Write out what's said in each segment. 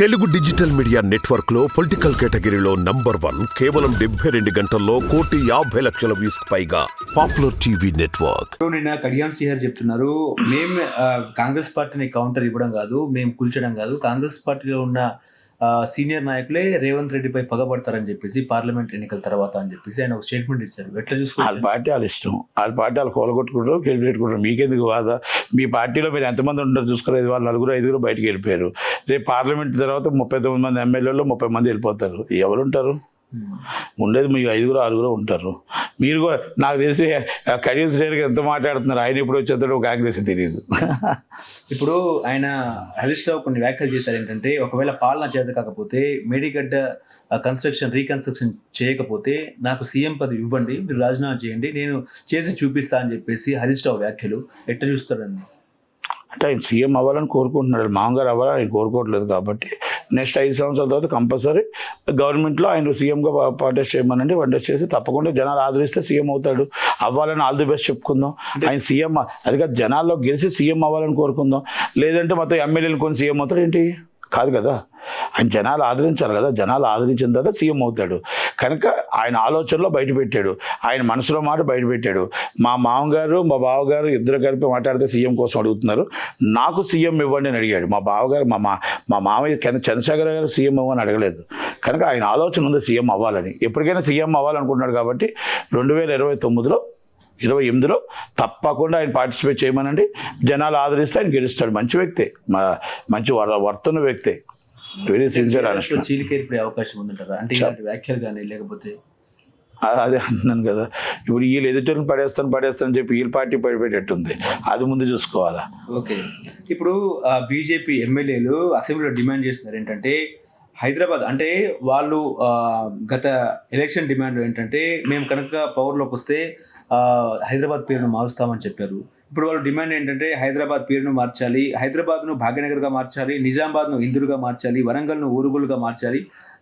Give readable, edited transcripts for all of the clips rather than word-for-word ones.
Telugu digital media network లో political కేటగిరీలో #1 కేవలం 72 గంటల్లో 1,50,00,000 వ్యూస్ పైగా పాపులర్ టీవీ నెట్వర్క్. నిన్న కడియం శ్రీహర్ చెప్తున్నారు, మేము కాంగ్రెస్ పార్టీని కౌంటర్ ఇవ్వడం కాదు, మేము కూల్చడం కాదు, కాంగ్రెస్ పార్టీలో ఉన్న సీనియర్ నాయకులే రేవంత్ రెడ్డిపై పగబడతారని చెప్పేసి పార్లమెంట్ ఎన్నికల తర్వాత అని చెప్పేసి ఆయన ఒక స్టేట్మెంట్ ఇచ్చారు. ఎట్లా చూసుకోవాలి? వాళ్ళ పార్టీ వాళ్ళ ఇష్టం, వాళ్ళ పార్టీ వాళ్ళు కూలగొట్టుకుంటారు, గెలిపెట్టుకుంటారు. మీకెందుకు బాధ? మీ పార్టీలో మీరు ఎంతమంది ఉంటారు చూసుకోలేదు. వాళ్ళు 4-5 బయటకు వెళ్ళిపోయారు. రేపు పార్లమెంట్ తర్వాత 39 మంది ఎమ్మెల్యేలు 30 మంది వెళ్ళిపోతారు. ఎవరు ఉంటారు? ఉండేది మీ 5-6 ఉంటారు. మీరు కూడా నాకు తెలిసి కడియం శ్రేణికి ఎంత మాట్లాడుతున్నారు. ఆయన ఇప్పుడు వచ్చేస్తాడో కాంగ్రెస్ తెలియదు. ఇప్పుడు ఆయన హరీష్ రావు కొన్ని వ్యాఖ్యలు చేశారు. ఏంటంటే, ఒకవేళ పాలన చేత కాకపోతే మేడిగడ్డ రీకన్స్ట్రక్షన్ చేయకపోతే నాకు సీఎం పదవి ఇవ్వండి, మీరు రాజీనామా చేయండి, నేను చేసి చూపిస్తా అని చెప్పేసి హరీష్ రావు వ్యాఖ్యలు ఎట్లా చూస్తారండి? అంటే ఆయన సీఎం అవ్వాలని కోరుకుంటున్నాడు. మామగారు అవ్వాలని ఆయన కోరుకోవట్లేదు. కాబట్టి నెక్స్ట్ 5 సంవత్సరాల తర్వాత కంపల్సరీ గవర్నమెంట్లో ఆయన సీఎంగా పార్టెస్ట్ చేయమనండి. వంటెస్ట్ చేసి తప్పకుండా జనాలు ఆదరిస్తే సీఎం అవుతాడు. అవ్వాలని ఆల్ ది బెస్ట్ చెప్పుకుందాం. ఆయన సీఎం అది కాదు, జనాల్లో గెలిచి సీఎం అవ్వాలని కోరుకుందాం. లేదంటే మొత్తం ఎమ్మెల్యేలు కొని సీఎం అవుతాడు ఏంటి? కాదు కదా. ఆయన జనాలు ఆదరించాలి కదా. జనాలు ఆదరించిన తర్వాత సీఎం అవుతాడు. కనుక ఆయన ఆలోచనలో బయటపెట్టాడు, ఆయన మనసులో మాట బయటపెట్టాడు. మా మామగారు మా బావగారు ఇద్దరు కలిపి మాట్లాడితే సీఎం కోసం అడుగుతున్నారు, నాకు సీఎం ఇవ్వండి అని అడిగాడు. మా బావగారు మా మామయ్య చంద్రశేఖర్ గారు సీఎం ఇవ్వని అడగలేదు. కనుక ఆయన ఆలోచన ఉంది సీఎం అవ్వాలని. ఎప్పటికైనా సీఎం అవ్వాలనుకుంటున్నాడు. కాబట్టి 2029లో తప్పకుండా ఆయన పార్టిసిపేట్ చేయమనండి. జనాలు ఆదరిస్తే ఆయన గెలుస్తాడు. మంచి వ్యక్తే, మంచి వర్తన వ్యక్తే, వెరీ సిన్సియర్. చీలికేర్పడే అవకాశం ఉందంటారా? అంటే వ్యాఖ్యలు కానీ లేకపోతే అదే అంటున్నాను కదా. ఇప్పుడు వీళ్ళు ఎదుటోళ్ళని పడేస్తానని చెప్పి వీళ్ళ పార్టీ పడిపోయేటట్టుంది. అది ముందు చూసుకోవాలా. ఓకే, ఇప్పుడు బీజేపీ ఎమ్మెల్యేలు అసెంబ్లీలో డిమాండ్ చేస్తున్నారు ఏంటంటే, హైదరాబాద్ అంటే వాళ్ళు గత ఎలక్షన్ డిమాండ్ ఏంటంటే, మేము కనుక పవర్లోకి వస్తే హైదరాబాద్ పేరును మారుస్తామని చెప్పారు. ఇప్పుడు వాళ్ళ డిమాండ్ ఏంటంటే, హైదరాబాద్ పేరును మార్చాలి, హైదరాబాద్ను భాగ్యనగర్గా మార్చాలి, నిజామాబాద్ను ఇందూరుగా మార్చాలి, వరంగల్ను ఊరుగులుగా మార్చాలి,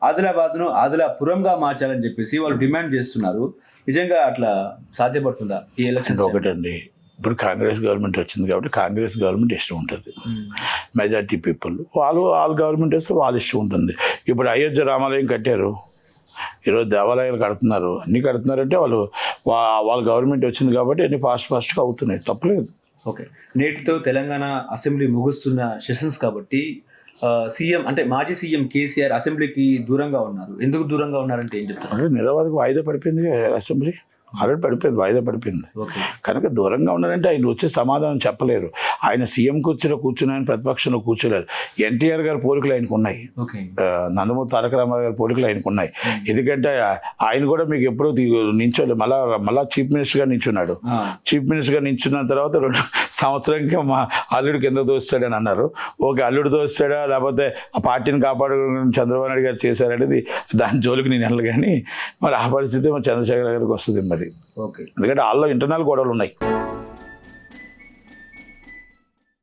ఆదిలాబాద్ను ఆదిలాపురంగా మార్చాలని చెప్పేసి వాళ్ళు డిమాండ్ చేస్తున్నారు. నిజంగా అట్లా సాధ్యపడుతుందా ఈ ఎలక్షన్? ఒకటండి, ఇప్పుడు కాంగ్రెస్ గవర్నమెంట్ వచ్చింది కాబట్టి కాంగ్రెస్ గవర్నమెంట్ ఇష్టం ఉంటుంది. మెజార్టీ పీపుల్ వాళ్ళు గవర్నమెంట్ వస్తే వాళ్ళ ఇష్టం ఉంటుంది. ఇప్పుడు అయోధ్య రామాలయం కట్టారు, ఈరోజు దేవాలయాలు కడుతున్నారు, అన్నీ కడుతున్నారంటే వాళ్ళ గవర్నమెంట్ వచ్చింది కాబట్టి అన్ని ఫాస్ట్గా అవుతున్నాయి. తప్పలేదు. ఓకే, నేటితో తెలంగాణ అసెంబ్లీ ముగుస్తున్న సెషన్స్ కాబట్టి సీఎం అంటే మాజీ సీఎం కేసీఆర్ అసెంబ్లీకి దూరంగా ఉన్నారు. ఎందుకు దూరంగా ఉన్నారంటే ఏం చెప్తారు? నిరవధిక వాయిదా పడిపోయింది అసెంబ్లీ, ఆల్రెడీ పడిపోయింది, వాయిదా పడిపోయింది. కనుక దూరంగా ఉన్నారంటే ఆయన వచ్చే సమాధానం చెప్పలేరు. ఆయన సీఎం కూర్చున్నాయని ప్రతిపక్షంలో కూర్చోలేరు. ఎన్టీఆర్ గారి పోలికలు ఆయనకు ఉన్నాయి, నందమూరి తారక రామారావు గారి పోలికలు ఆయనకు ఉన్నాయి. ఎందుకంటే ఆయన కూడా మీకు ఎప్పుడూ నించోలేదు. మళ్ళా చీఫ్ మినిస్టర్గా నించున్నాడు. చీఫ్ మినిస్టర్గా నించున్న తర్వాత 2 సంవత్సరానికి మా అల్లుడు కింద దోస్తాడని అన్నారు. ఓకే, అల్లుడు దోస్తాడా లేకపోతే ఆ పార్టీని కాపాడుకోవడం చంద్రబాబు నాయుడు గారు చేశారనేది దాని జోలికి నేను వెళ్ళను. కానీ మరి ఆ పరిస్థితి చంద్రశేఖర్ గారికి వస్తుంది మరి. ఓకే, ఎందుకంటే వాళ్ళలో ఇంటర్నల్ గొడవలు ఉన్నాయి.